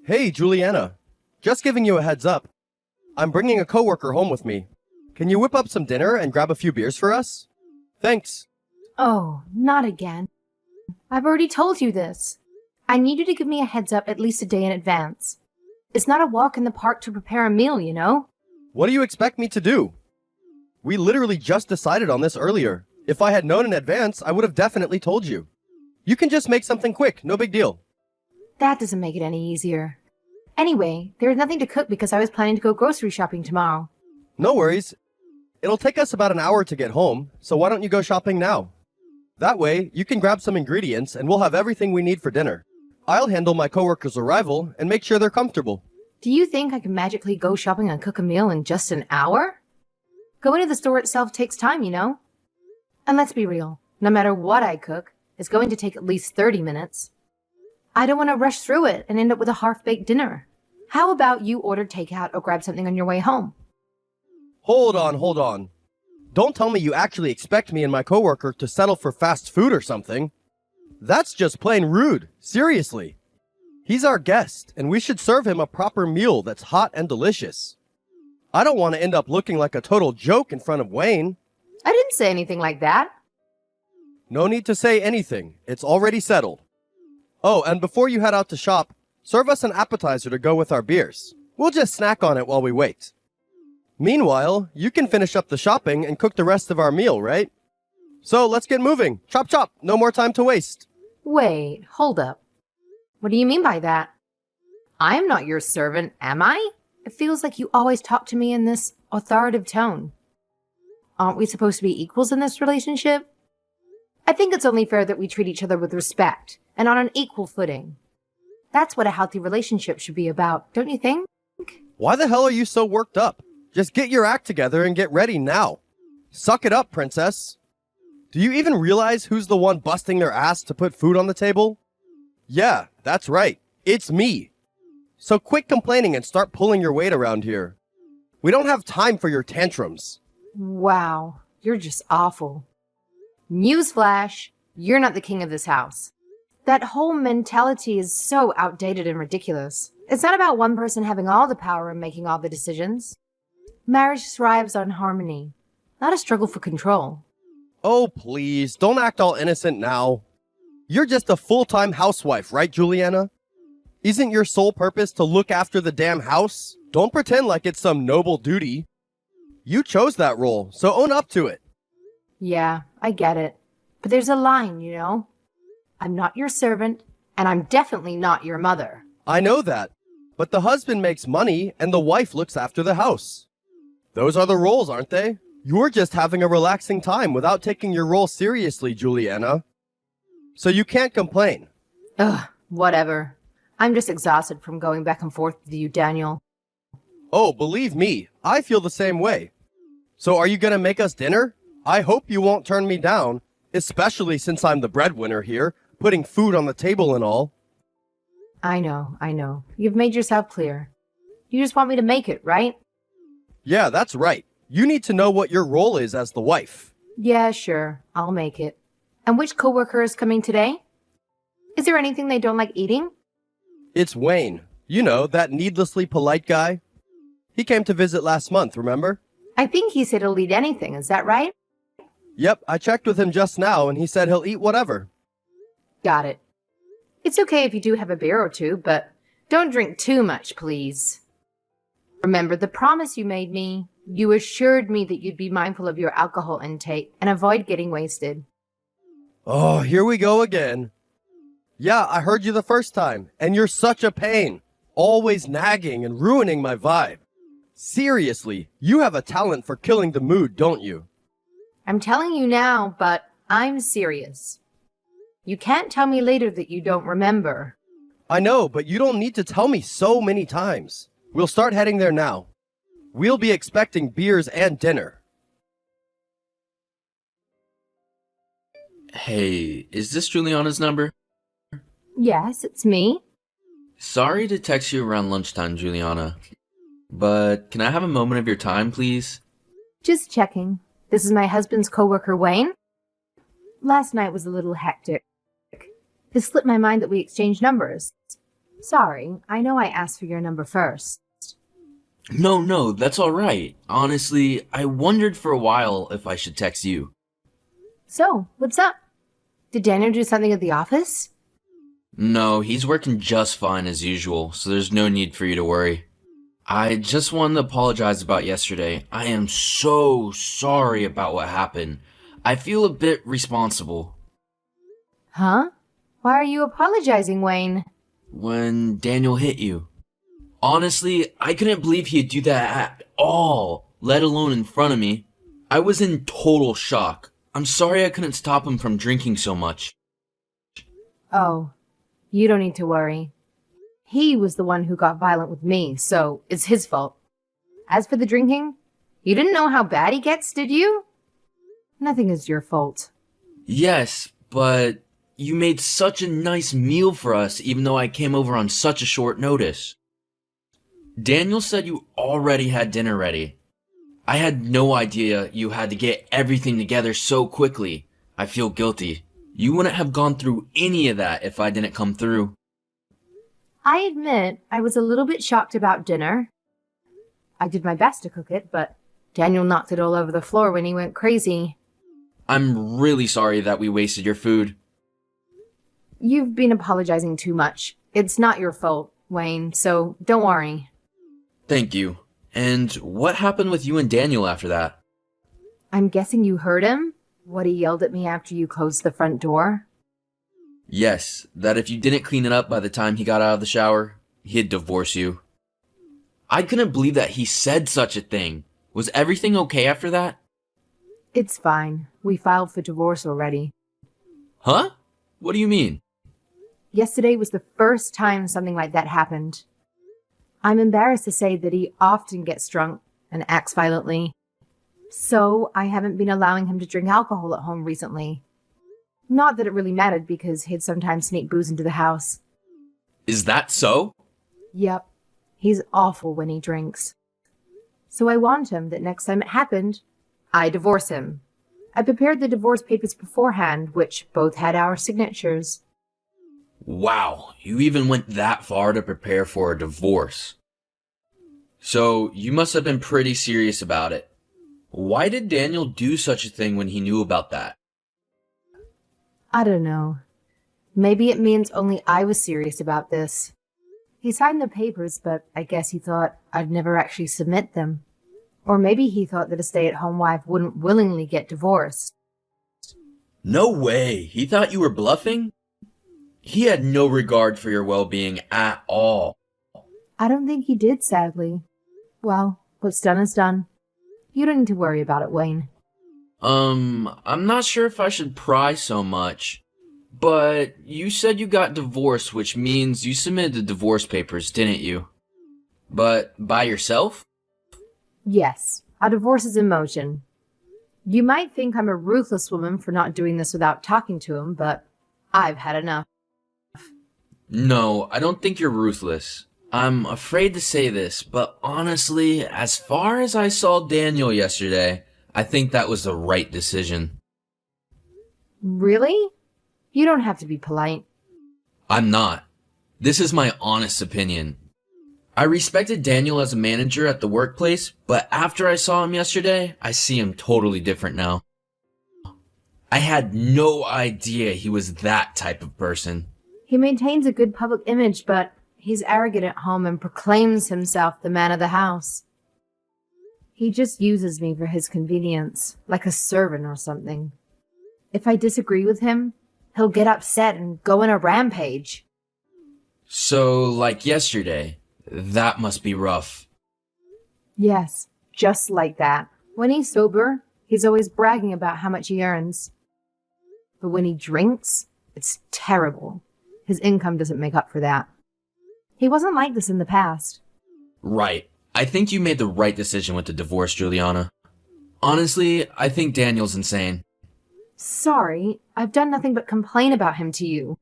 Hey, Juliana. Just giving you a heads up. I'm bringing a coworker home with me. Can you whip up some dinner and grab a few beers for us? Thanks. Oh, not again. I've already told you this. I need you to give me a heads up at least a day in advance. It's not a walk in the park to prepare a meal, you know? What do you expect me to do? We literally just decided on this earlier. If I had known in advance, I would have definitely told you. You can just make something quick, no big deal. That doesn't make it any easier. Anyway, there's nothing to cook because I was planning to go grocery shopping tomorrow. No worries. It'll take us about an hour to get home, so why don't you go shopping now? That way, you can grab some ingredients and we'll have everything we need for dinner. I'll handle my coworker's arrival and make sure they're comfortable. Do you think I can magically go shopping and cook a meal in just an hour? Going to the store itself takes time, you know? And let's be real, no matter what I cook, it's going to take at least 30 minutes. I don't want to rush through it and end up with a half-baked dinner. How about you order takeout or grab something on your way home? Hold on. Don't tell me you actually expect me and my coworker to settle for fast food or something. That's just plain rude, seriously. He's our guest, and we should serve him a proper meal that's hot and delicious. I don't want to end up looking like a total joke in front of Wayne. I didn't say anything like that. No need to say anything, it's already settled. Oh, and before you head out to shop, serve us an appetizer to go with our beers. We'll just snack on it while we wait. Meanwhile, you can finish up the shopping and cook the rest of our meal, right? So let's get moving. Chop chop, no more time to waste. Wait, hold up. What do you mean by that? I am not your servant, am I? It feels like you always talk to me in this authoritative tone. Aren't we supposed to be equals in this relationship? I think it's only fair that we treat each other with respect and on an equal footing. That's what a healthy relationship should be about, don't you think? Why the hell are you so worked up? Just get your act together and get ready now. Suck it up, princess. Do you even realize who's the one busting their ass to put food on the table? Yeah, that's right. It's me. So quit complaining and start pulling your weight around here. We don't have time for your tantrums. Wow, you're just awful. Newsflash, you're not the king of this house. That whole mentality is so outdated and ridiculous. It's not about one person having all the power and making all the decisions. Marriage thrives on harmony, not a struggle for control. Oh, please, don't act all innocent now. You're just a full-time housewife, right, Juliana? Isn't your sole purpose to look after the damn house? Don't pretend like it's some noble duty. You chose that role, so own up to it. Yeah, I get it. But there's a line, you know? I'm not your servant, and I'm definitely not your mother. I know that, but the husband makes money and the wife looks after the house. Those are the roles, aren't they? You're just having a relaxing time without taking your role seriously, Juliana. So you can't complain. Ugh, whatever. I'm just exhausted from going back and forth with you, Daniel. Oh, believe me, I feel the same way. So are you gonna make us dinner? I hope you won't turn me down, especially since I'm the breadwinner here, putting food on the table and all. I know. You've made yourself clear. You just want me to make it, right? Yeah, that's right. You need to know what your role is as the wife. Yeah, sure. I'll make it. And which coworker is coming today? Is there anything they don't like eating? It's Wayne. You know, that needlessly polite guy. He came to visit last month, remember? I think he said he'll eat anything, is that right? Yep, I checked with him just now and he said he'll eat whatever. Got it. It's okay if you do have a beer or two, but don't drink too much, please. Remember the promise you made me. You assured me that you'd be mindful of your alcohol intake and avoid getting wasted. Oh, here we go again. Yeah, I heard you the first time, and you're such a pain. Always nagging and ruining my vibe. Seriously, you have a talent for killing the mood, don't you? I'm telling you now, but I'm serious. You can't tell me later that you don't remember. I know, but you don't need to tell me so many times. We'll start heading there now. We'll be expecting beers and dinner. Hey, is this Juliana's number? Yes, it's me. Sorry to text you around lunchtime, Juliana. But can I have a moment of your time, please? Just checking. This is my husband's coworker, Wayne. Last night was a little hectic. It slipped my mind that we exchanged numbers. Sorry, I know I asked for your number first. No, that's alright. Honestly, I wondered for a while if I should text you. So, what's up? Did Daniel do something at the office? No, he's working just fine as usual, so there's no need for you to worry. I just wanted to apologize about yesterday. I am so sorry about what happened. I feel a bit responsible. Huh? Why are you apologizing, Wayne? When Daniel hit you. Honestly, I couldn't believe he'd do that at all, let alone in front of me. I was in total shock. I'm sorry I couldn't stop him from drinking so much. Oh, you don't need to worry. He was the one who got violent with me, so it's his fault. As for the drinking, you didn't know how bad he gets, did you? Nothing is your fault. Yes, but you made such a nice meal for us even though I came over on such a short notice. Daniel said you already had dinner ready. I had no idea you had to get everything together so quickly. I feel guilty. You wouldn't have gone through any of that if I didn't come through. I admit I was a little bit shocked about dinner. I did my best to cook it, but Daniel knocked it all over the floor when he went crazy. I'm really sorry that we wasted your food. You've been apologizing too much. It's not your fault, Wayne, so don't worry. Thank you. And what happened with you and Daniel after that? I'm guessing you heard him? What he yelled at me after you closed the front door? Yes, that if you didn't clean it up by the time he got out of the shower, he'd divorce you. I couldn't believe that he said such a thing. Was everything okay after that? It's fine. We filed for divorce already. Huh? What do you mean? Yesterday was the first time something like that happened. I'm embarrassed to say that he often gets drunk and acts violently. So I haven't been allowing him to drink alcohol at home recently. Not that it really mattered because he'd sometimes sneak booze into the house. Is that so? Yep. He's awful when he drinks. So I warned him that next time it happened, I divorce him. I prepared the divorce papers beforehand, which both had our signatures. Wow, you even went that far to prepare for a divorce. So, you must have been pretty serious about it. Why did Daniel do such a thing when he knew about that? I don't know. Maybe it means only I was serious about this. He signed the papers, but I guess he thought I'd never actually submit them. Or maybe he thought that a stay-at-home wife wouldn't willingly get divorced. No way, he thought you were bluffing? He had no regard for your well-being at all. I don't think he did, sadly. Well, what's done is done. You don't need to worry about it, Wayne. I'm not sure if I should pry so much. But you said you got divorced, which means you submitted the divorce papers, didn't you? But by yourself? Yes, a divorce is in motion. You might think I'm a ruthless woman for not doing this without talking to him, but I've had enough. No, I don't think you're ruthless. I'm afraid to say this, but honestly, as far as I saw Daniel yesterday, I think that was the right decision. Really? You don't have to be polite. I'm not. This is my honest opinion. I respected Daniel as a manager at the workplace, but after I saw him yesterday, I see him totally different now. I had no idea he was that type of person. He maintains a good public image, but he's arrogant at home and proclaims himself the man of the house. He just uses me for his convenience, like a servant or something. If I disagree with him, he'll get upset and go on a rampage. So, like yesterday, that must be rough. Yes, just like that. When he's sober, he's always bragging about how much he earns. But when he drinks, it's terrible. His income doesn't make up for that. He wasn't like this in the past. Right. I think you made the right decision with the divorce, Juliana. Honestly, I think Daniel's insane. Sorry, I've done nothing but complain about him to you.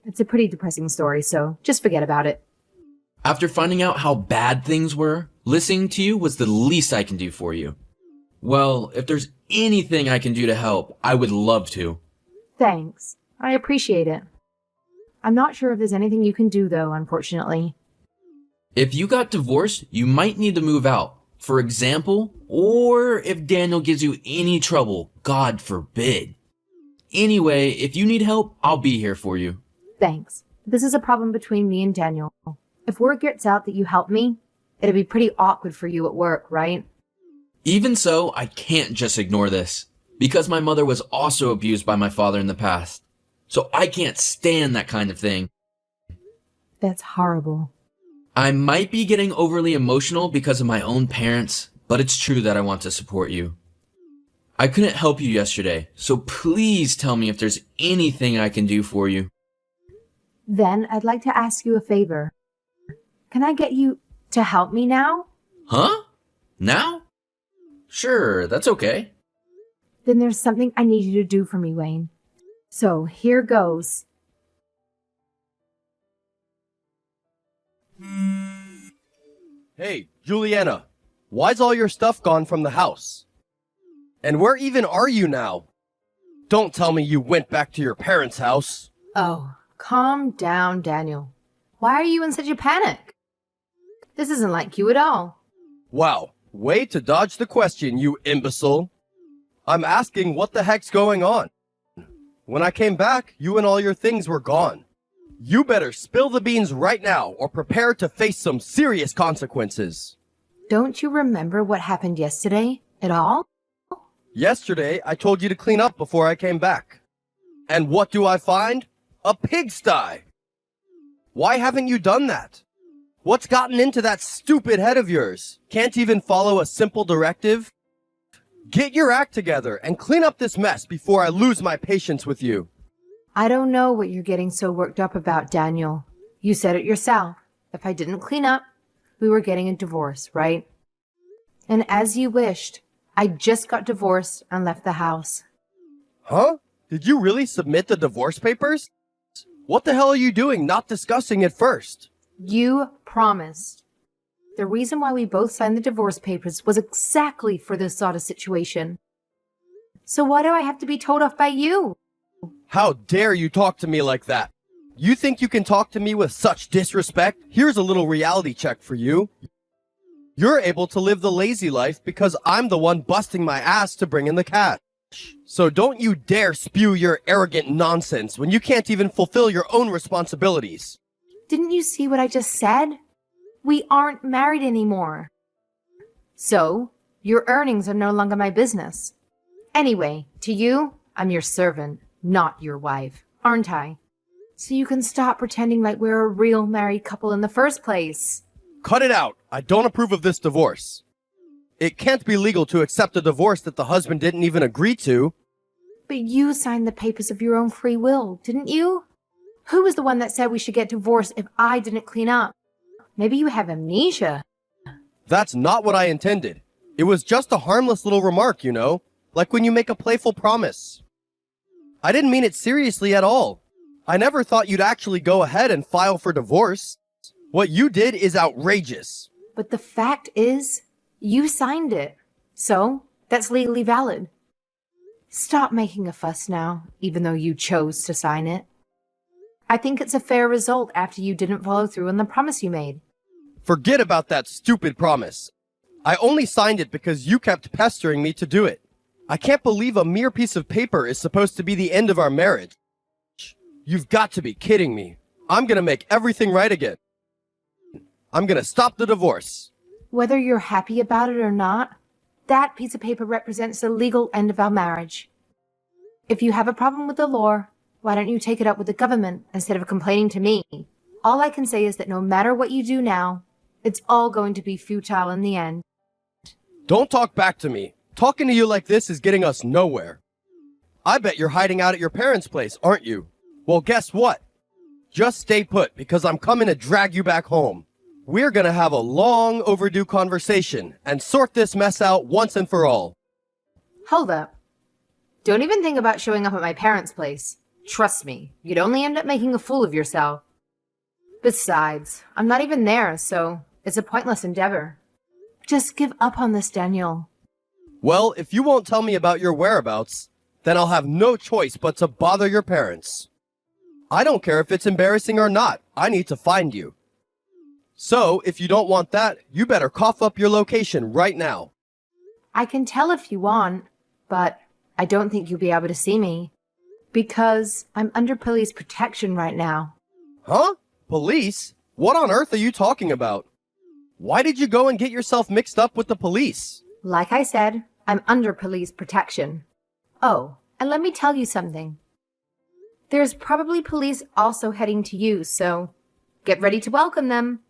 It's a pretty depressing story, so just forget about it. After finding out how bad things were, listening to you was the least I can do for you. Well, if there's anything I can do to help, I would love to. Thanks. I appreciate it. I'm not sure if there's anything you can do, though, unfortunately. If you got divorced, you might need to move out. For example, or if Daniel gives you any trouble, God forbid. Anyway, if you need help, I'll be here for you. Thanks. This is a problem between me and Daniel. If word gets out that you helped me, it'd be pretty awkward for you at work, right? Even so, I can't just ignore this, because my mother was also abused by my father in the past. So I can't stand that kind of thing. That's horrible. I might be getting overly emotional because of my own parents, but it's true that I want to support you. I couldn't help you yesterday, so please tell me if there's anything I can do for you. Then I'd like to ask you a favor. Can I get you to help me now? Huh? Now? Sure, that's okay. Then there's something I need you to do for me, Wayne. So here goes. Hey, Juliana, why's all your stuff gone from the house? And where even are you now? Don't tell me you went back to your parents' house. Oh, calm down, Daniel. Why are you in such a panic? This isn't like you at all. Wow, way to dodge the question, you imbecile. I'm asking what the heck's going on. When I came back, you and all your things were gone. You better spill the beans right now or prepare to face some serious consequences. Don't you remember what happened yesterday at all? Yesterday, I told you to clean up before I came back. And what do I find? A pigsty! Why haven't you done that? What's gotten into that stupid head of yours? Can't even follow a simple directive? Get your act together and clean up this mess before I lose my patience with you. I don't know what you're getting so worked up about, Daniel. You said it yourself. If I didn't clean up, we were getting a divorce, right? And as you wished, I just got divorced and left the house. Huh? Did you really submit the divorce papers? What the hell are you doing not discussing it first? You promised. The reason why we both signed the divorce papers was exactly for this sort of situation. So why do I have to be told off by you? How dare you talk to me like that? You think you can talk to me with such disrespect? Here's a little reality check for you. You're able to live the lazy life because I'm the one busting my ass to bring in the cash. So don't you dare spew your arrogant nonsense when you can't even fulfill your own responsibilities. Didn't you see what I just said? We aren't married anymore. So, your earnings are no longer my business. Anyway, to you, I'm your servant, not your wife, aren't I? So you can stop pretending like we're a real married couple in the first place. Cut it out. I don't approve of this divorce. It can't be legal to accept a divorce that the husband didn't even agree to. But you signed the papers of your own free will, didn't you? Who was the one that said we should get divorced if I didn't clean up? Maybe you have amnesia. That's not what I intended. It was just a harmless little remark, you know, like when you make a playful promise. I didn't mean it seriously at all. I never thought you'd actually go ahead and file for divorce. What you did is outrageous. But the fact is, you signed it. So, that's legally valid. Stop making a fuss now, even though you chose to sign it. I think it's a fair result after you didn't follow through on the promise you made. Forget about that stupid promise. I only signed it because you kept pestering me to do it. I can't believe a mere piece of paper is supposed to be the end of our marriage. You've got to be kidding me. I'm gonna make everything right again. I'm gonna stop the divorce. Whether you're happy about it or not, that piece of paper represents the legal end of our marriage. If you have a problem with the law, why don't you take it up with the government instead of complaining to me? All I can say is that no matter what you do now, it's all going to be futile in the end. Don't talk back to me. Talking to you like this is getting us nowhere. I bet you're hiding out at your parents' place, aren't you? Well, guess what? Just stay put because I'm coming to drag you back home. We're gonna have a long overdue conversation and sort this mess out once and for all. Hold up. Don't even think about showing up at my parents' place. Trust me, you'd only end up making a fool of yourself. Besides, I'm not even there, so it's a pointless endeavor. Just give up on this, Daniel. Well, if you won't tell me about your whereabouts, then I'll have no choice but to bother your parents. I don't care if it's embarrassing or not. I need to find you. So, if you don't want that, you better cough up your location right now. I can tell if you want, but I don't think you'll be able to see me. Because I'm under police protection right now. Huh? Police? What on earth are you talking about? Why did you go and get yourself mixed up with the police? Like I said, I'm under police protection. Oh, and let me tell you something. There's probably police also heading to you, so get ready to welcome them.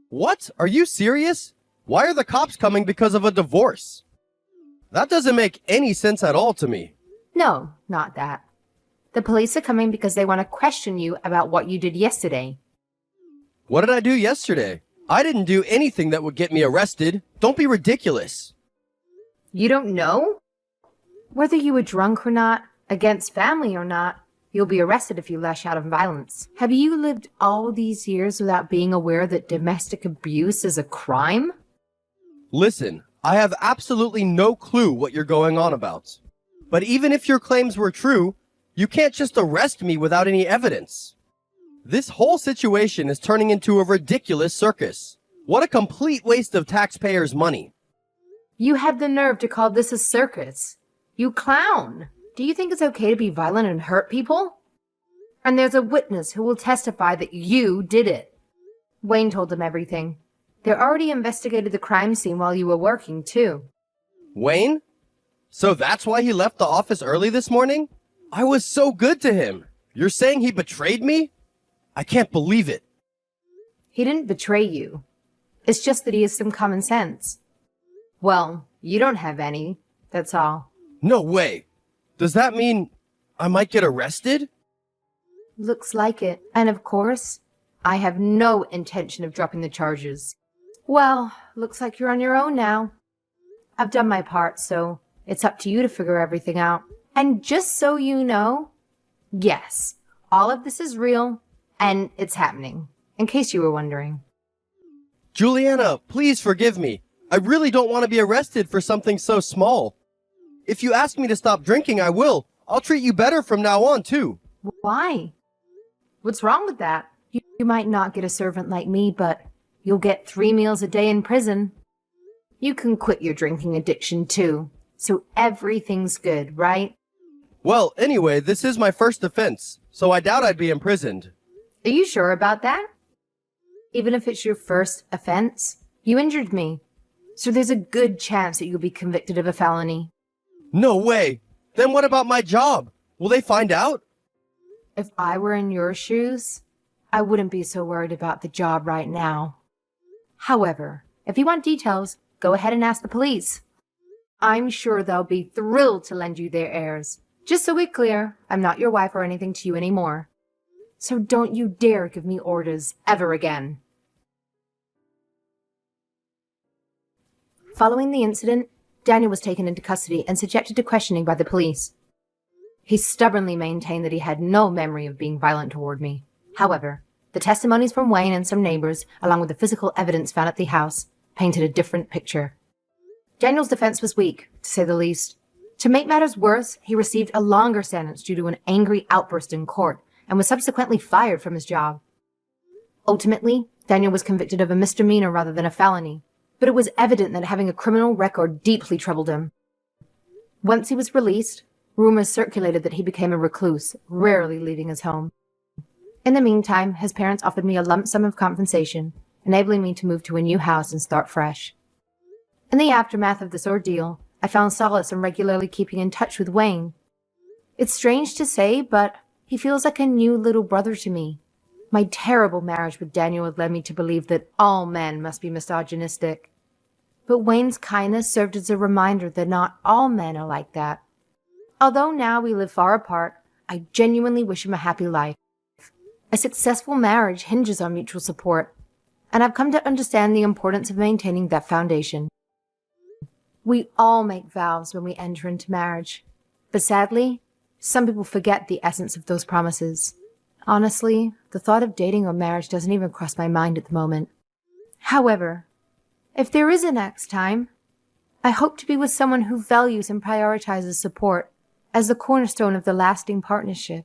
What? Are you serious? Why are the cops coming because of a divorce? That doesn't make any sense at all to me. No, not that. The police are coming because they want to question you about what you did yesterday. What did I do yesterday? I didn't do anything that would get me arrested. Don't be ridiculous. You don't know? Whether you were drunk or not, against family or not, you'll be arrested if you lash out in violence. Have you lived all these years without being aware that domestic abuse is a crime? Listen, I have absolutely no clue what you're going on about. But even if your claims were true, you can't just arrest me without any evidence. This whole situation is turning into a ridiculous circus. What a complete waste of taxpayers' money. You had the nerve to call this a circus. You clown. Do you think it's okay to be violent and hurt people? And there's a witness who will testify that you did it. Wayne told them everything. They already investigated the crime scene while you were working, too. Wayne? So that's why he left the office early this morning? I was so good to him. You're saying he betrayed me? I can't believe it. He didn't betray you. It's just that he has some common sense. Well, you don't have any, that's all. No way. Does that mean I might get arrested? Looks like it. And of course, I have no intention of dropping the charges. Well, looks like you're on your own now. I've done my part, so it's up to you to figure everything out. And just so you know, yes, all of this is real, and it's happening, in case you were wondering. Juliana, please forgive me. I really don't want to be arrested for something so small. If you ask me to stop drinking, I will. I'll treat you better from now on, too. Why? What's wrong with that? You might not get a servant like me, but you'll get 3 meals a day in prison. You can quit your drinking addiction, too. So everything's good, right? Well, anyway, this is my first offense, so I doubt I'd be imprisoned. Are you sure about that? Even if it's your first offense, you injured me. So there's a good chance that you'll be convicted of a felony. No way! Then what about my job? Will they find out? If I were in your shoes, I wouldn't be so worried about the job right now. However, if you want details, go ahead and ask the police. I'm sure they'll be thrilled to lend you their heirs. Just so we're clear, I'm not your wife or anything to you anymore. So don't you dare give me orders ever again. Following the incident, Daniel was taken into custody and subjected to questioning by the police. He stubbornly maintained that he had no memory of being violent toward me. However, the testimonies from Wayne and some neighbors, along with the physical evidence found at the house, painted a different picture. Daniel's defense was weak, to say the least. To make matters worse, he received a longer sentence due to an angry outburst in court and was subsequently fired from his job. Ultimately, Daniel was convicted of a misdemeanor rather than a felony, but it was evident that having a criminal record deeply troubled him. Once he was released, rumors circulated that he became a recluse, rarely leaving his home. In the meantime, his parents offered me a lump sum of compensation, enabling me to move to a new house and start fresh. In the aftermath of this ordeal, I found solace in regularly keeping in touch with Wayne. It's strange to say, but he feels like a new little brother to me. My terrible marriage with Daniel had led me to believe that all men must be misogynistic. But Wayne's kindness served as a reminder that not all men are like that. Although now we live far apart, I genuinely wish him a happy life. A successful marriage hinges on mutual support, and I've come to understand the importance of maintaining that foundation. We all make vows when we enter into marriage, but sadly, some people forget the essence of those promises. Honestly, the thought of dating or marriage doesn't even cross my mind at the moment. However, if there is a next time, I hope to be with someone who values and prioritizes support as the cornerstone of the lasting partnership.